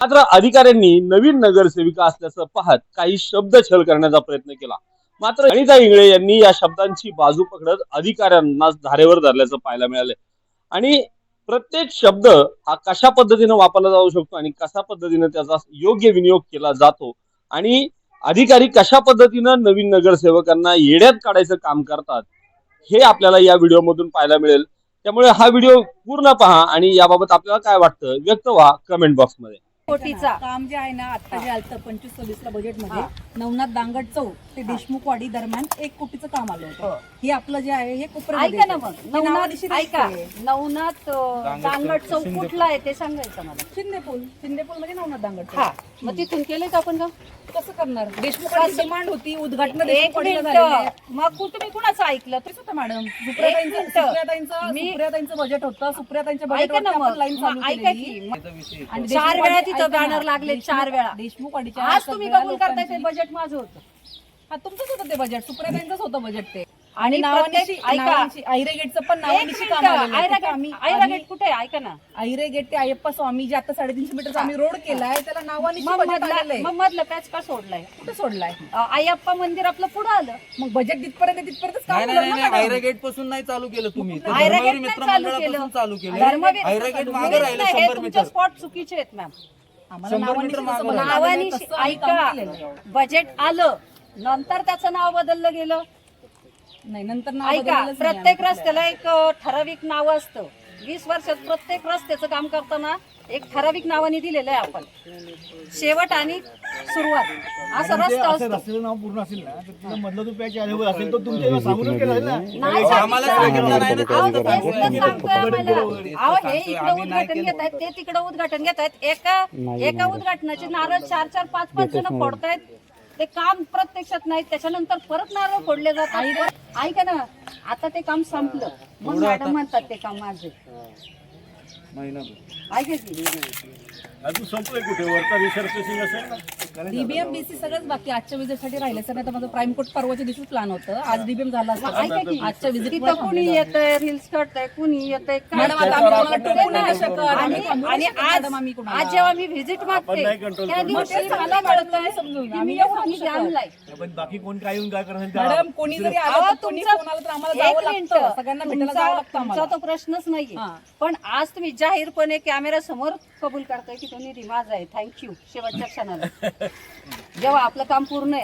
मात्र अधिकाऱ्यांनी नवीन नगरसेविका असल्याचं पाहत काही शब्द छल करण्याचा प्रयत्न केला। मात्र अनिता इंगळे यांनी या शब्दांची बाजू पकडत अधिकाऱ्यांना धारेवर धरल्याचं पाहायला मिळाले आणि प्रत्येक शब्द हा कशा पद्धतीने वापरला जाऊ शकतो आणि कशा पद्धतीने त्याचा योग्य विनियोग केला जातो आणि अधिकारी कशा पद्धतीने नवीन नगरसेवकांना येड्यात काढायचं काम करतात हे आपल्याला या व्हिडिओ मधून पाहायला मिळेल। त्यामुळे हा व्हिडिओ पूर्ण पहा आणि याबाबत आपल्याला काय वाटतं व्यक्त व्हा कमेंट बॉक्स मध्ये। कोटीचा काम जे आहे ना आता जे आलं 25-26 ला बजेट मध्ये नवनाथ दांगट चौक ते देशमुखवाडी दरम्यान 1 कोटीचं काम आलं होतं। हे आपलं जे आहे हे कोपऱ्यामध्ये ऐका ना मग नवनाथ ऐका नवनाथ दांगट चौक कुठला आहे ते सांगायचं मला। शिंदेपूल म्हणजे नवनाथ दांगट हा मग तिथून केले का आपण का कसं करणार? देशमुखवाडी डिमांड होती उद्घाटन एक मिनिट मग तुम्ही कुणाचं ऐकलं मॅडम सुप्रियाताईंचं बजेट होतं सुप्रियाताईंच्या बजेटवर लाईन चालू केली आणि 4 वेळा तिथं बॅनर लागले 4 वेळा देशमुखवाडीच्या आज तुम्ही कबूल करताय ते बजेट माझं होतं। हा तुमचंच होतं ते बजेट सुप्रियाताईंचंच होतं बजेट ते आणि नावानिशी आयरे गेटचं पण नावानिशी काम आलेलं आहे। आयरा गेट कुठे आहे ऐका ना आयरे गेट ते अय्यप्पा स्वामी जे आता 350 मीटरचा आम्ही रोड केलाय त्याला नावानिशी बजेट आलेलं आहे। मग मधलं पॅच का सोडलाय कुठे सोडलाय? अय्यप्पा मंदिर आपलं पुढे आलं मग बजेट तिथपर्यंतच काम नाही आयरे गेट पासून नाही चालू केलं तुम्ही आयरा गेट नाही चालू केलं आयरा गेट मागे राहिलं 100 मीटर स्पॉट चुकीचे आहेत मॅम। आम्हाला नावानिशी ऐका बजेट आलं नंतर त्याचं नाव बदललं गेलं नाही नंतर ऐका प्रत्येक रस्त्याला एक ठराविक नाव असतं। 20 वर्षात प्रत्येक रस्त्याचं काम करताना एक ठराविक नावाने दिलेलं आहे आपण शेवट आणि सुरुवात असं रस्ता असतो। रस्त्याचं नाव पूर्ण असेल ना तर तुला मधलं जो पॅच अवेलेबल असेल तो तुमच्या सांगून केला असेल ना। नाही हे इकडे उद्घाटन घेत आहेत ते तिकडे उद्घाटन घेत आहेत एका उद्घाटनाचे नारळ 4-4 5-5 जण फोडतायत ते काम प्रत्यक्षात नाही त्याच्यानंतर परत नारळ फोडले जातात। ऐका ना आता ते काम संपलं मग मॅडम म्हणतात ते काम माझे ऐका की अजून संपलंय कुठे वरचा रिसर्फेसिंग असेल ना डीबीएमडीसी सगळंच बाकी आजच्या विजिटसाठी राहिले सर नाही तर माझं प्राईम कोर्ट परवाच्या दिवशीच प्लॅन होतं आज डीबीएम झाला असता। ऐका की आजच्या विजिट तिथं कुणी येतंय रील्स काढतंय कुणी येतंय मॅडम आता आम्ही कोणाला टोकू नाही शकत आणि आज जेव्हा मी व्हिजिट मागते त्या दिवशी मला कळतंय समजून आम्ही आणलाय पण बाकी कोण काय येऊन काय करणार मॅडम कोणी जरी आलं कोणी फोन आला तर आम्हाला जावं लागतं सगळ्यांना भेटायला जावं लागतं तुमचा तो प्रश्नच नाहीये पण आज तुम्ही जाहीरपणे कॅमेरा समोर कबूल करताय की तो निधी माझा आहे थँक्यू शेवटच्या क्षणाला जेव्हा आपलं काम पूर्ण आहे